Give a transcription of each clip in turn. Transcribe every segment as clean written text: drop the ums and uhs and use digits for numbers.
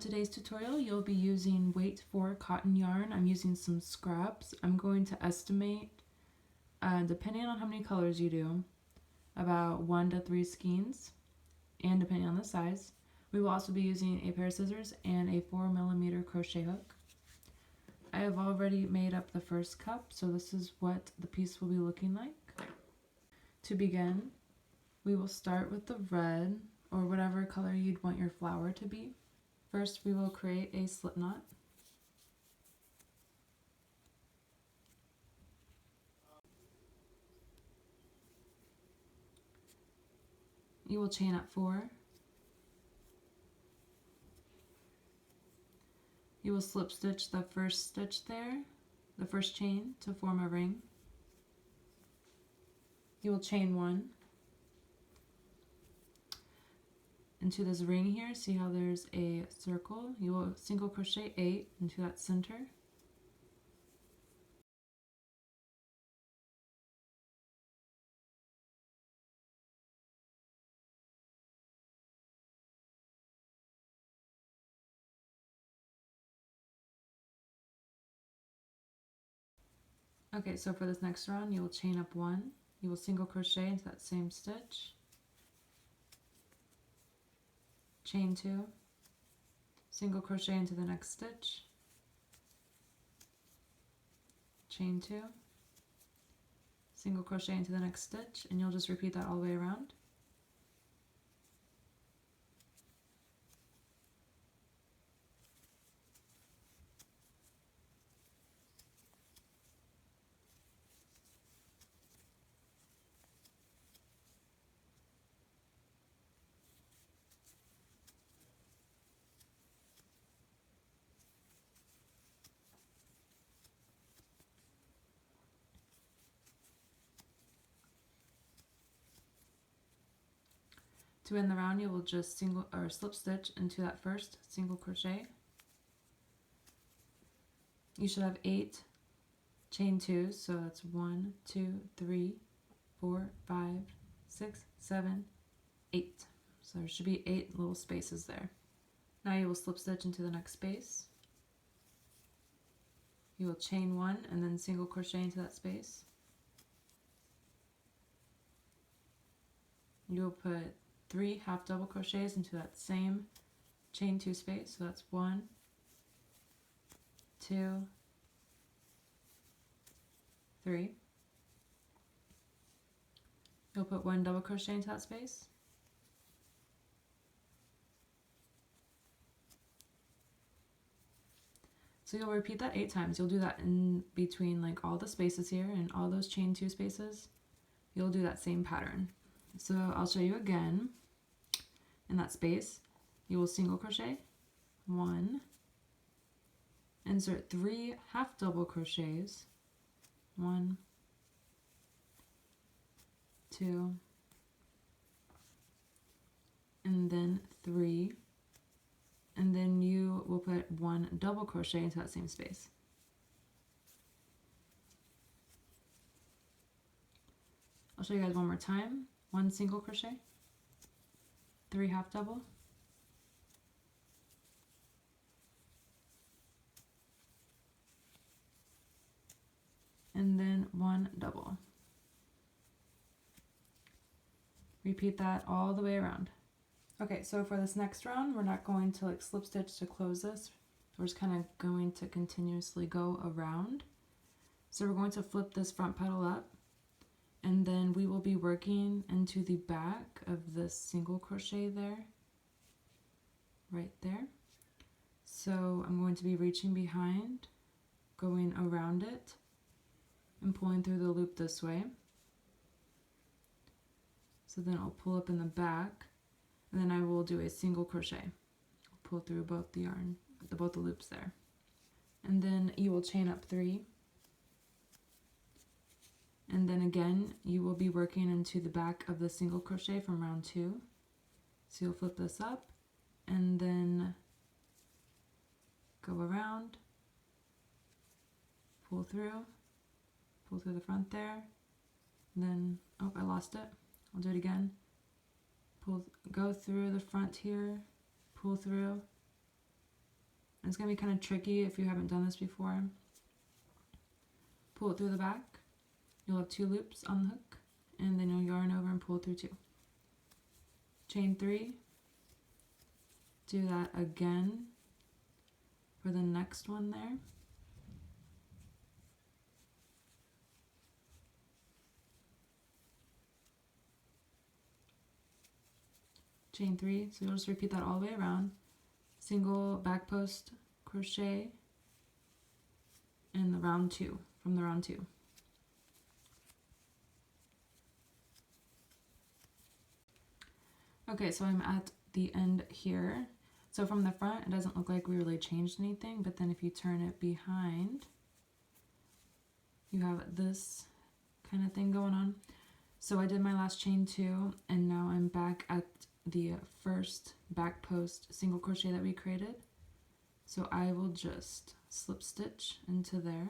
today's tutorial, you'll be using weight 4 cotton yarn. I'm using some scraps. I'm going to estimate, depending on how many colors you do, about 1 to 3 skeins, and depending on the size. We will also be using a pair of scissors and a 4mm crochet hook. I have already made up the first cup, so this is what the piece will be looking like. To begin, we will start with the red, or whatever color you'd want your flower to be. First, we will create a slip knot. You will chain up 4. You will slip stitch the first stitch there, the first chain, to form a ring. You will chain 1 into this ring here. See how there's a circle? You will single crochet 8 into that center. Okay, so for this next round, you will chain up 1. You will single crochet into that same stitch. Chain 2. Single crochet into the next stitch. Chain 2. Single crochet into the next stitch, and you'll just repeat that all the way around. To end the round, you will just single or slip stitch into that first single crochet. You should have 8 chain 2s, so that's 1, 2, 3, 4, 5, 6, 7, 8. So there should be 8 little spaces there. Now you will slip stitch into the next space. You will chain 1 and then single crochet into that space. You will put 3 half double crochets into that same chain 2 space. So that's 1, 2, 3. You'll put 1 double crochet into that space. So you'll repeat that 8 times. You'll do that in between like all the spaces here and all those chain 2 spaces. You'll do that same pattern. So I'll show you again. In that space, you will single crochet 1, insert 3 half double crochets, 1, 2, and then 3, and then you will put 1 double crochet into that same space. I'll show you guys one more time. 1 single crochet, 3 half double, and then 1 double. Repeat that all the way around. Okay, so for this next round, we're not going to like slip stitch to close this. We're just kind of going to continuously go around. So we're going to flip this front petal up, and then we will be working into the back of this single crochet there, right there. So I'm going to be reaching behind, going around it, and pulling through the loop this way. So then I'll pull up in the back, and then I will do a single crochet. Pull through both the yarn, both the loops there. And then you will chain up 3. And then again, you will be working into the back of the single crochet from round 2. So you'll flip this up and then go around, pull through the front there, and then, oh, I lost it. I'll do it again. Go through the front here, pull through, It's going to be kind of tricky if you haven't done this before. Pull it through the back. You'll have 2 loops on the hook, and then you'll yarn over and pull through 2. Chain 3. Do that again for the next one there. Chain 3, so you'll just repeat that all the way around. Single back post crochet in the round 2, from the round 2. Okay, so I'm at the end here. So from the front, it doesn't look like we really changed anything, but then if you turn it behind, you have this kind of thing going on. So I did my last chain 2, and now I'm back at the first back post single crochet that we created. So I will just slip stitch into there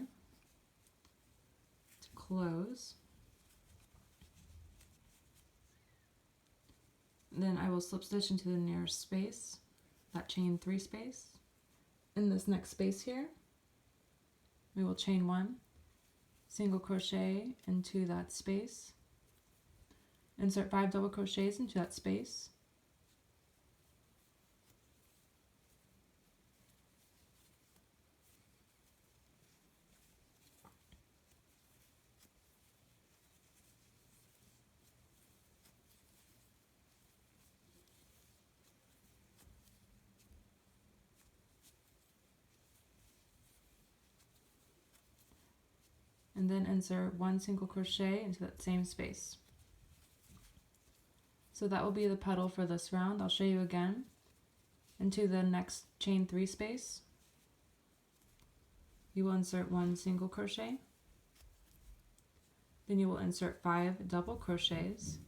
to close. Then I will slip stitch into the nearest space, that chain 3 space. In this next space here, we will chain 1, single crochet into that space, insert 5 double crochets into that space, and then insert 1 single crochet into that same space. So that will be the petal for this round. I'll show you again. Into the next chain 3 space, you will insert 1 single crochet, then you will insert 5 double crochets,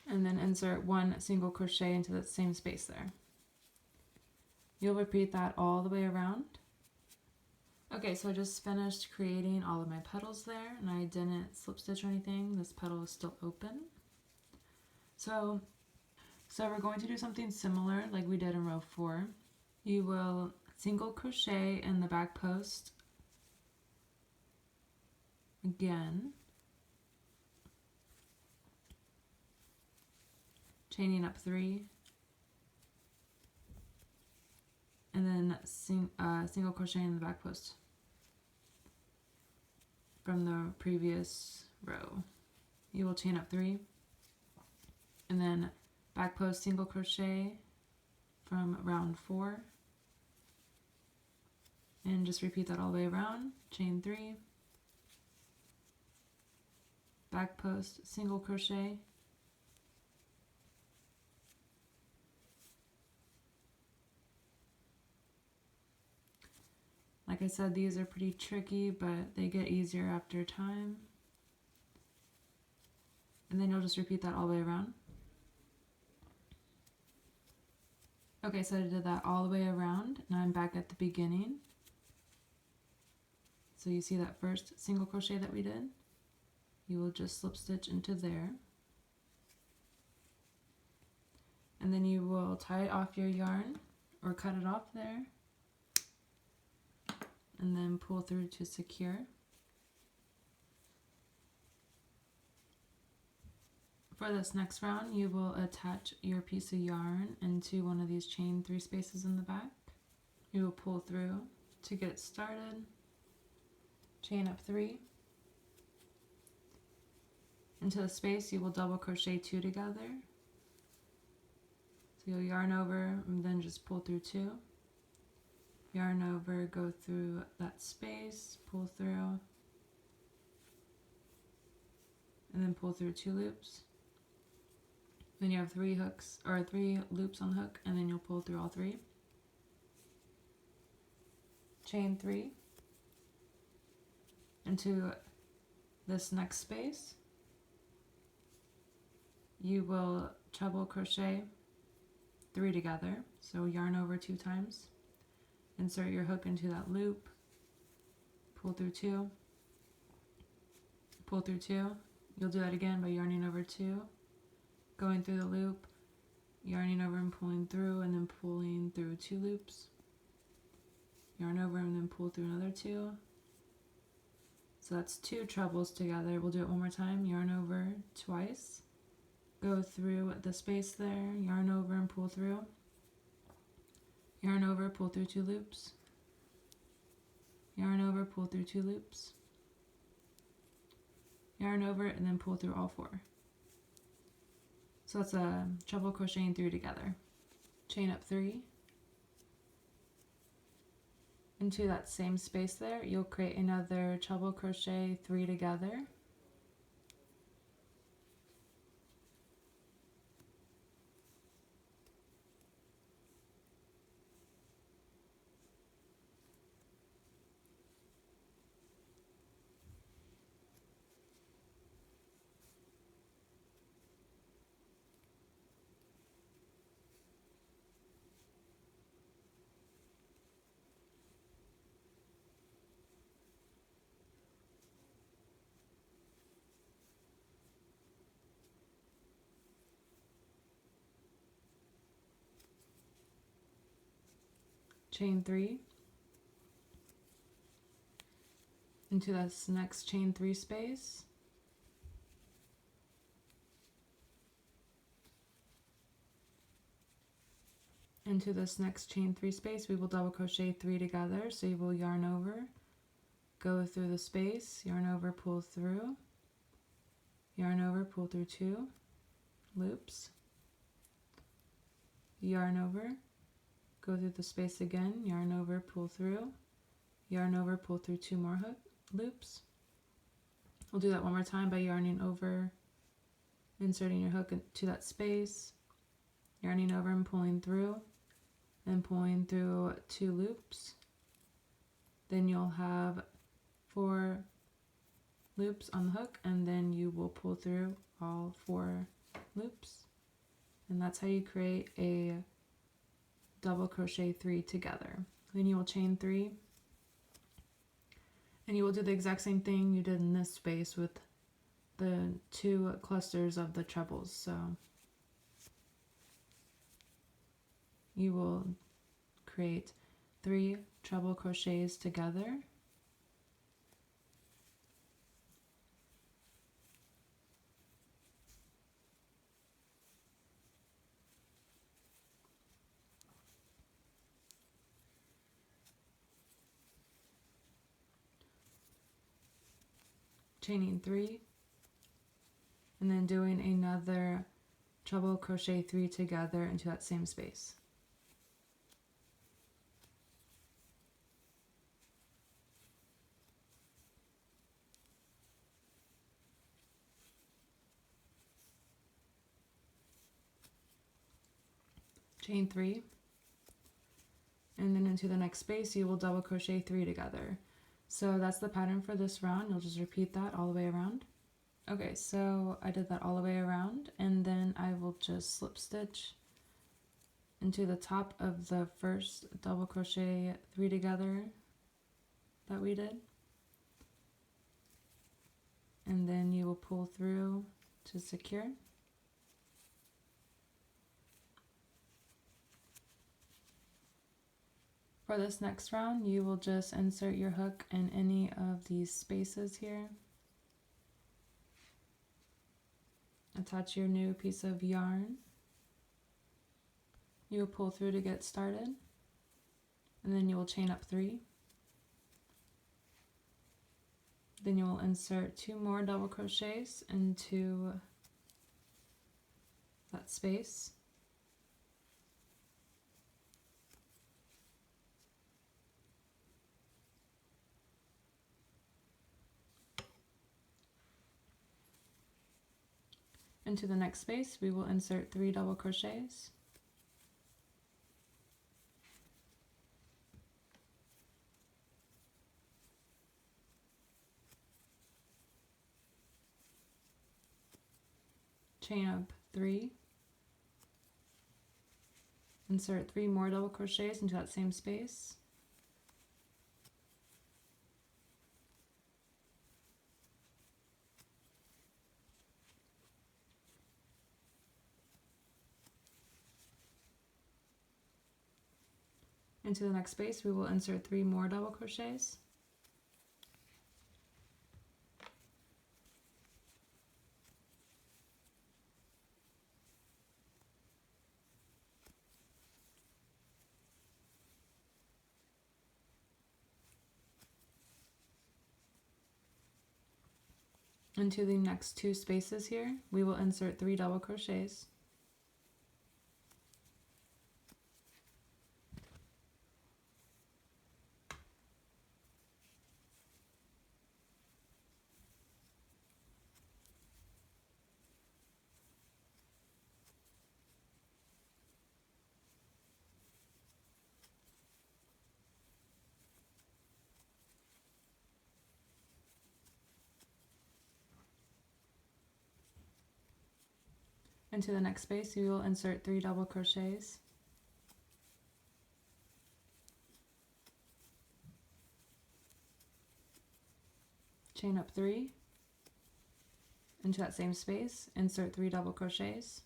and then insert 1 single crochet into the same space there. You'll repeat that all the way around. Okay, so I just finished creating all of my petals there, and I didn't slip stitch or anything. This petal is still open. So we're going to do something similar like we did in row 4. You will single crochet in the back post again, chaining up 3, and then single crochet in the back post from the previous row. You will chain up 3, and then back post single crochet from round 4, and just repeat that all the way around. Chain 3, back post single crochet, like I said, these are pretty tricky, but they get easier after time. And then you'll just repeat that all the way around. Okay, so I did that all the way around. Now I'm back at the beginning. So you see that first single crochet that we did? You will just slip stitch into there. And then you will tie off your yarn or cut it off there. And then pull through to secure. For this next round, you will attach your piece of yarn into one of these chain 3 spaces in the back. You will pull through to get started, chain up 3. Into the space, you will double crochet 2 together. So you'll yarn over and then just pull through 2. Yarn over, go through that space, pull through, and then pull through 2 loops. Then you have 3 hooks, or 3 loops on the hook, and then you'll pull through all 3. Chain 3 into this next space, you will treble crochet 3 together. So yarn over 2 times, insert your hook into that loop, pull through 2, pull through 2. You'll do that again by yarning over 2, going through the loop, yarning over and pulling through, and then pulling through 2 loops, yarn over and then pull through another 2. So that's 2 trebles together. We'll do it one more time. Yarn over twice, go through the space there, yarn over and pull through, yarn over, pull through 2 loops, yarn over, pull through 2 loops, yarn over, and then pull through all 4. So that's a treble crocheting 3 together. Chain up 3. Into that same space there, you'll create another treble crochet 3 together. Chain 3 into this next chain 3 space, into this next chain 3 space we will double crochet 3 together. So you will yarn over, go through the space, yarn over, pull through, yarn over, pull through 2 loops, yarn over, go through the space again, yarn over, pull through, yarn over, pull through 2 more hook loops. We'll do that one more time by yarning over, inserting your hook into that space, yarning over and pulling through, and pulling through 2 loops. Then you'll have 4 loops on the hook, and then you will pull through all 4 loops. And that's how you create a double crochet 3 together. Then you will chain 3, and you will do the exact same thing you did in this space with the 2 clusters of the trebles. So you will create 3 treble crochets together, chaining 3, and then doing another treble crochet 3 together into that same space. Chain 3, and then into the next space you will double crochet 3 together. So that's the pattern for this round. You'll just repeat that all the way around. Okay, so I did that all the way around, and then I will just slip stitch into the top of the first double crochet 3 together that we did, and then you will pull through to secure. For this next round, you will just insert your hook in any of these spaces here. Attach your new piece of yarn. You will pull through to get started, and then you will chain up 3. Then you will insert 2 more double crochets into that space. Into the next space, we will insert 3 double crochets. chain up 3, insert 3 more double crochets into that same space, into the next space we will insert 3 more double crochets, into the next 2 spaces here we will insert 3 double crochets, into the next space you will insert 3 double crochets, chain up 3, into that same space insert 3 double crochets,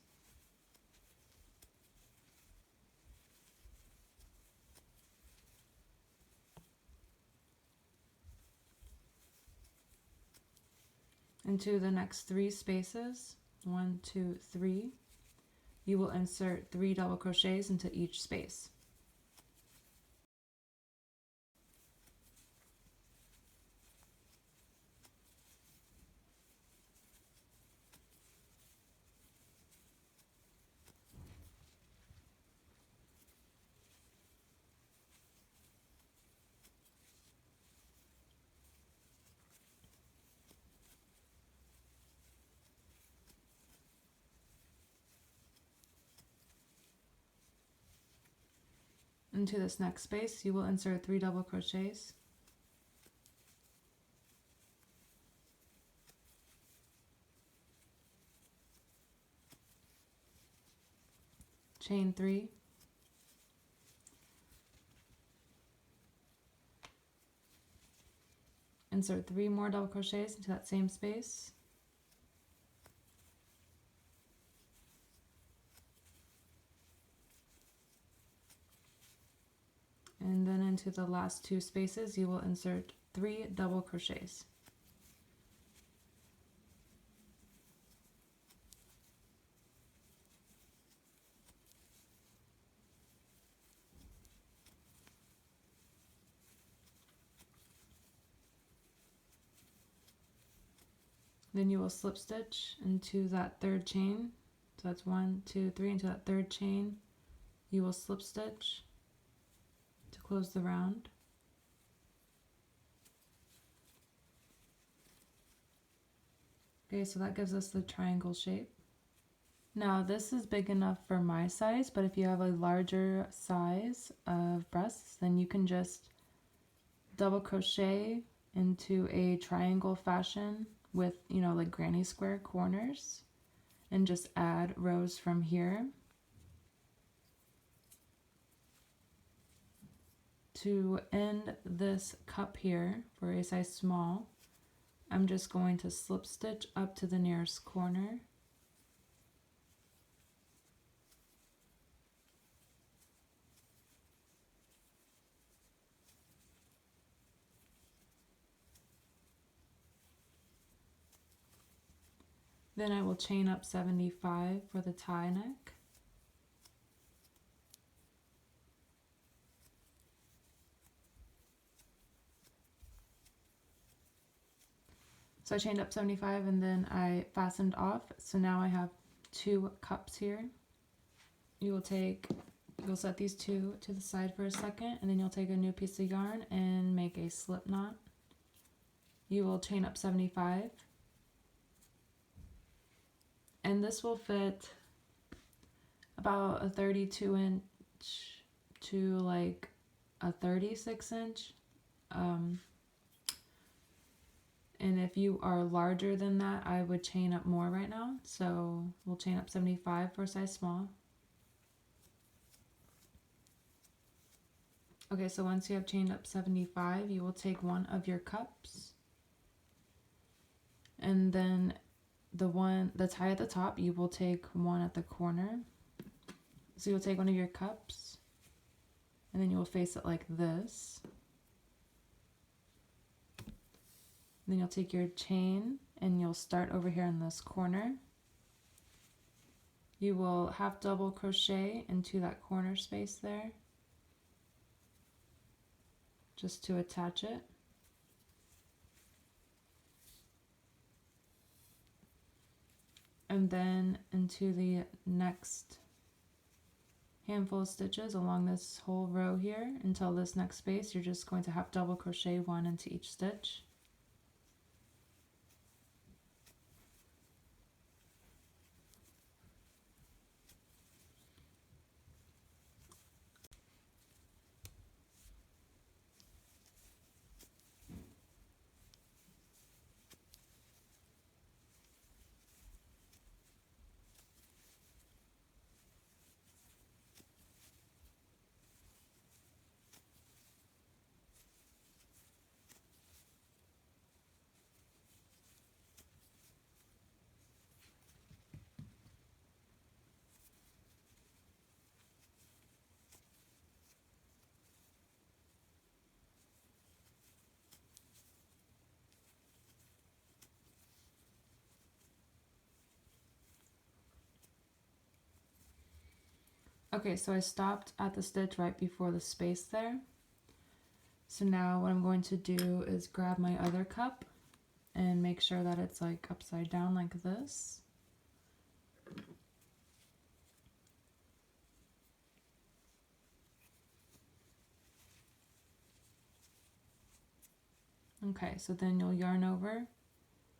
into the next 3 spaces, 1, 2, 3, you will insert 3 double crochets into each space. Into this next space you will insert 3 double crochets, chain 3, insert 3 more double crochets into that same space, and then into the last 2 spaces you will insert 3 double crochets. Then you will slip stitch into that 3rd chain, so that's 1, 2, 3, into that 3rd chain you will slip stitch to close the round. Okay, so that gives us the triangle shape. Now this is big enough for my size, but if you have a larger size of breasts, then you can just double crochet into a triangle fashion with, you know, like granny square corners, and just add rows from here. To end this cup here for a size small, I'm just going to slip stitch up to the nearest corner. Then I will chain up 75 for the tie neck. So I chained up 75 and then I fastened off. So now I have 2 cups here. You'll set these 2 to the side for a second, and then you'll take a new piece of yarn and make a slip knot. You will chain up 75. And this will fit about a 32 inch to like a 36 inch And if you are larger than that, I would chain up more right now. So we'll chain up 75 for a size small. Okay, so once you have chained up 75, you will take one of your cups, and then the one that's high at the top, you will take one at the corner. So you'll take one of your cups, and then you will face it like this. Then you'll take your chain, and you'll start over here in this corner. You will half double crochet into that corner space there, just to attach it. And then into the next handful of stitches along this whole row here until this next space, you're just going to half double crochet one into each stitch. Okay, so I stopped at the stitch right before the space there. So now what I'm going to do is grab my other cup and make sure that it's like upside down like this. Okay, so then you'll yarn over,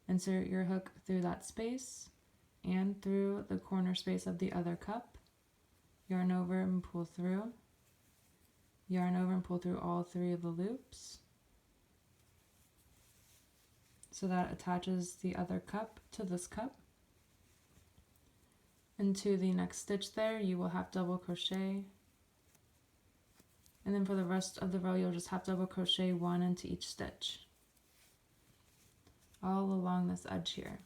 insert your hook through that space and through the corner space of the other cup. Yarn over and pull through. Yarn over and pull through all three of the loops. So that attaches the other cup to this cup. Into the next stitch there, you will half double crochet. And then for the rest of the row, you'll just half double crochet one into each stitch, all along this edge here.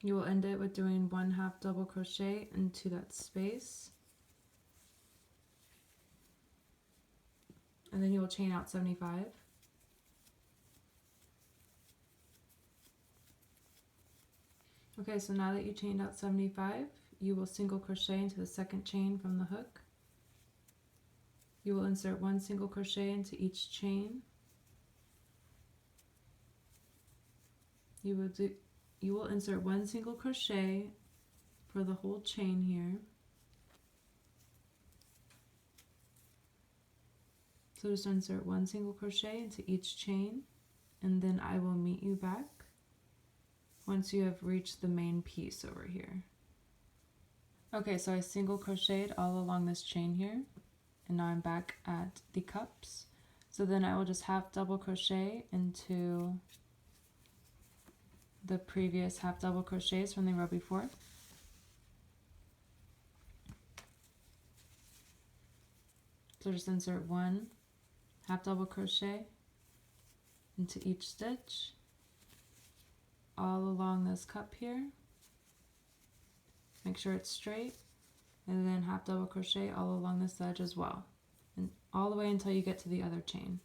You will end it with doing one half double crochet into that space. And then you will chain out 75. Okay, so now that you chained out 75, you will single crochet into the second chain from the hook. You will insert one single crochet into each chain. You will insert one single crochet for the whole chain here. So just insert one single crochet into each chain, and then I will meet you back once you have reached the main piece over here. Okay, so I single crocheted all along this chain here, and now I'm back at the cups. So then I will just half double crochet into the previous half double crochets from the row before. So just insert one half double crochet into each stitch all along this cup here. Make sure it's straight, and then half double crochet all along this edge as well, and all the way until you get to the other chain.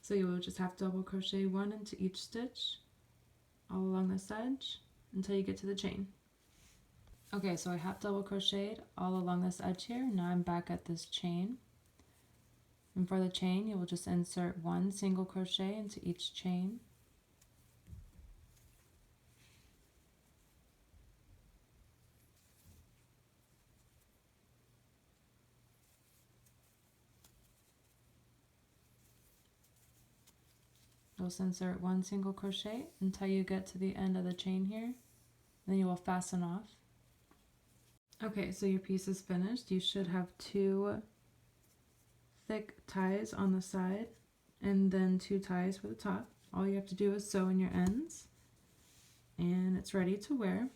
So you will just half double crochet one into each stitch all along this edge, until you get to the chain. Okay, so I have double crocheted all along this edge here. Now I'm back at this chain. And for the chain, you will just insert one single crochet into each chain. Just insert one single crochet until you get to the end of the chain here. Then you will fasten off. Okay, so your piece is finished. You should have 2 thick ties on the side and then 2 ties for the top. All you have to do is sew in your ends and it's ready to wear.